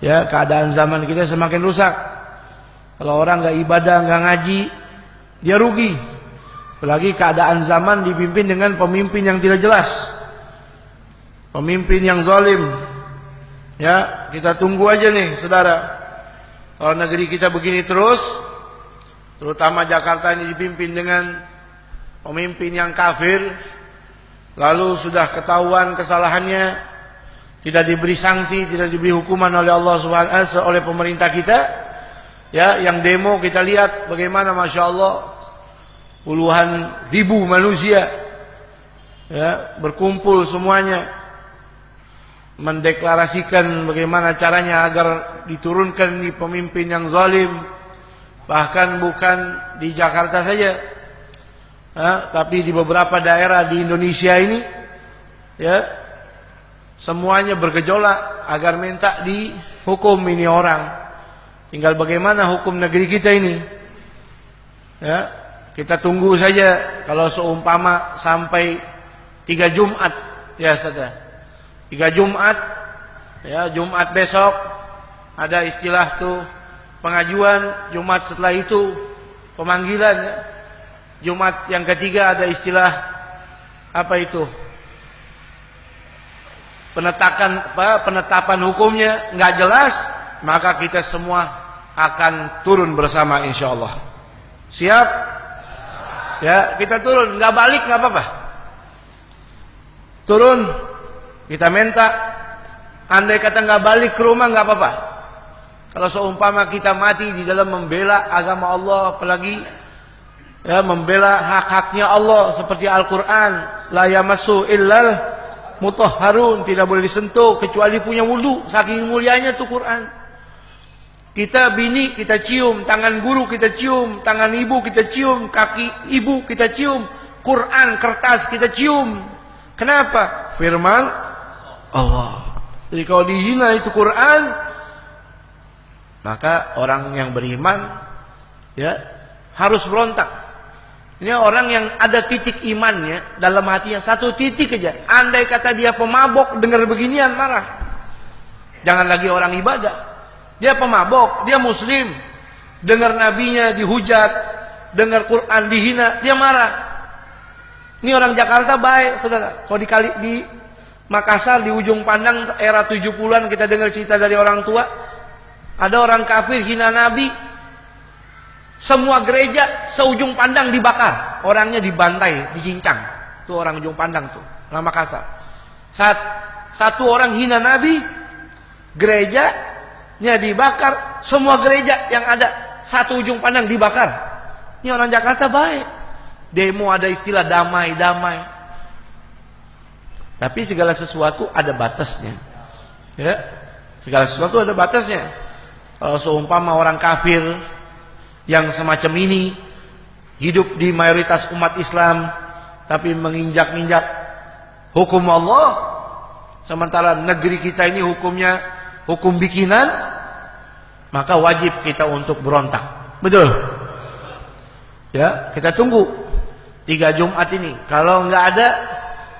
Ya, keadaan zaman kita semakin rusak. Kalau orang nggak ibadah, nggak ngaji, dia rugi. Apalagi keadaan zaman dipimpin dengan pemimpin yang tidak jelas, pemimpin yang zalim. Ya, kita tunggu aja nih, saudara. Kalau negeri kita begini terus, terutama Jakarta ini dipimpin dengan pemimpin yang kafir, lalu sudah ketahuan kesalahannya, tidak diberi sanksi, tidak diberi hukuman oleh Allah Subhanahu wa taala, oleh pemerintah kita. Ya, yang demo kita lihat bagaimana, masya Allah, puluhan ribu manusia ya berkumpul semuanya mendeklarasikan bagaimana caranya agar diturunkan di pemimpin yang zalim. Bahkan bukan di Jakarta saja, tapi di beberapa daerah di Indonesia ini, ya, semuanya bergejolak agar minta dihukum ini orang. Tinggal bagaimana hukum negeri kita ini. Ya, kita tunggu saja. Kalau seumpama sampai 3 Jumat, ya saudara, 3 Jumat, ya, Jumat besok ada istilah tuh pengajuan, Jumat setelah itu pemanggilan, ya. Jumat yang ketiga ada istilah apa itu? Penetapan hukumnya nggak jelas, maka kita semua akan turun bersama insyaallah. Siap? Ya, kita turun, nggak balik nggak apa-apa. Turun, kita minta. Andai kata nggak balik ke rumah nggak apa-apa. Kalau seumpama kita mati di dalam membela agama Allah, apalagi ya membela hak-haknya Allah seperti Al-Quran, la yamassu illal mutahharun, tidak boleh disentuh kecuali punya wudu, saking mulianya tuh Quran. Kita bini kita cium, tangan guru kita cium, tangan ibu kita cium, kaki ibu kita cium, Quran kertas kita cium. Kenapa? Firman Allah. Jadi kalau dihina itu Quran, maka orang yang beriman ya harus berontak. Ini orang yang ada titik imannya dalam hatinya, satu titik aja. Andai kata dia pemabok, dengar beginian marah. Jangan lagi orang ibadah. Dia pemabok, dia muslim, dengar nabinya dihujat, dengar Quran dihina, dia marah. Ini orang Jakarta baik, saudara. Kalau di Makassar, di ujung pandang era 70-an, kita dengar cerita dari orang tua, ada orang kafir hina nabi, semua gereja seujung pandang dibakar, orangnya dibantai, dicincang. Itu orang ujung pandang tuh, orang Makassar. Satu orang hina nabi, gerejanya dibakar, semua gereja yang ada satu ujung pandang dibakar. Ini orang Jakarta baik. Demo ada istilah damai-damai. Tapi segala sesuatu ada batasnya. Ya, segala sesuatu ada batasnya. Kalau seumpama orang kafir yang semacam ini hidup di mayoritas umat Islam tapi menginjak-injak hukum Allah, sementara negeri kita ini hukumnya hukum bikinan, maka wajib kita untuk berontak. Betul? Ya, kita tunggu 3 Jumat ini. Kalau nggak ada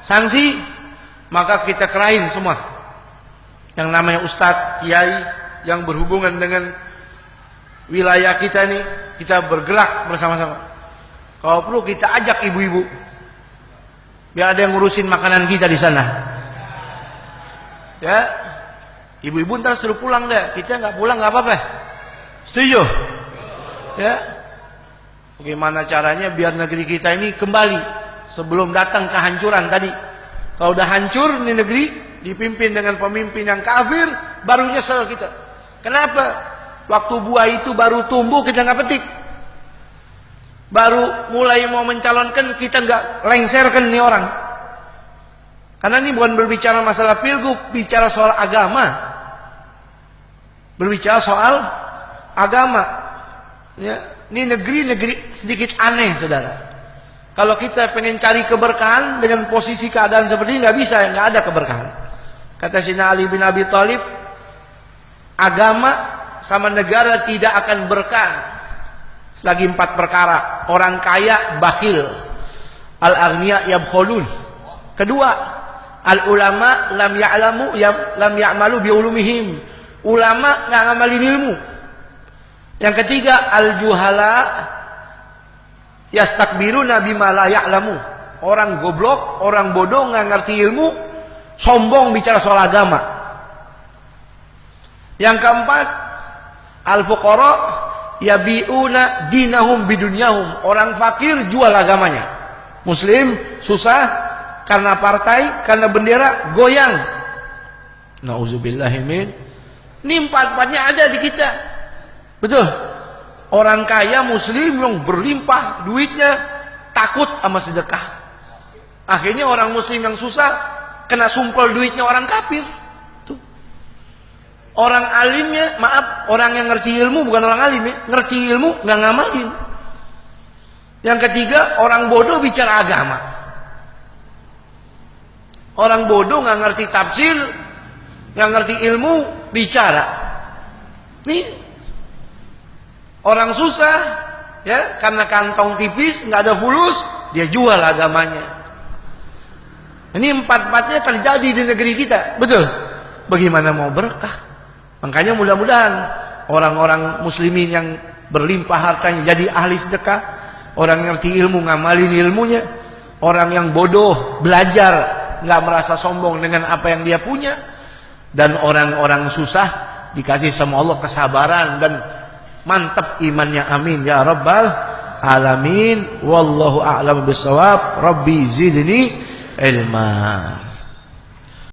sanksi, maka kita kerahin semua yang namanya ustadz, kiai yang berhubungan dengan wilayah kita nih, kita bergerak bersama-sama. Kalau perlu kita ajak ibu-ibu, biar ada yang ngurusin makanan kita di sana. Ya, ibu-ibu ntar suruh pulang deh, kita nggak pulang nggak apa-apa. Setuju? Ya, bagaimana caranya biar negeri kita ini kembali sebelum datang kehancuran tadi. Kalau udah hancur nih negeri, dipimpin dengan pemimpin yang kafir, baru nyesel kita. Kenapa? Waktu buah itu baru tumbuh kita nggak petik, baru mulai mau mencalonkan kita nggak lengserkan nih orang. Karena ini bukan berbicara masalah pilgub, bicara soal agama, berbicara soal agama. Ya, ini negeri sedikit aneh, saudara. Kalau kita pengen cari keberkahan dengan posisi keadaan seperti ini, nggak bisa, nggak ada keberkahan. Kata Sayyidina Ali bin Abi Thalib, agama sama negara tidak akan berkah selagi 4 perkara. Orang kaya bakhil, al-aghniya yabkhulun. Kedua, al-ulama lam ya'malu bi ulumihim. ulama nggak ngamalin ilmu. Yang ketiga, al-juhala yastakbiruna bima la ya'lamu. Orang goblok, orang bodoh nggak ngerti ilmu, sombong bicara soal agama. Yang keempat, al-fuqara yabi'una dinahum bidunyahum. Orang fakir jual agamanya. Muslim susah karena partai, karena bendera goyang. Nauzubillahimin. Ini empat-empatnya ada di kita. Betul. Orang kaya muslim yang berlimpah duitnya takut sama sedekah. Akhirnya orang muslim yang susah kena sumpel duitnya orang kafir. Tuh. Orang alimnya, maaf, orang yang ngerti ilmu bukan orang alim ya, ngerti ilmu nggak ngamalin. Yang ketiga, orang bodoh bicara agama. Orang bodoh nggak ngerti tafsir, nggak ngerti ilmu bicara. Nih orang susah ya karena kantong tipis nggak ada fulus, dia jual agamanya. Ini empat-empatnya terjadi di negeri kita, betul. Bagaimana mau berkah? Makanya mudah-mudahan orang-orang muslimin yang berlimpah hartanya jadi ahli sedekah, orang yang ngerti ilmu ngamalin ilmunya, orang yang bodoh belajar nggak merasa sombong dengan apa yang dia punya, dan orang-orang susah dikasih sama Allah kesabaran dan mantap imannya. Amin ya rabbal alamin. Wallahu a'lam bissawab. Rabbi zidni ilma.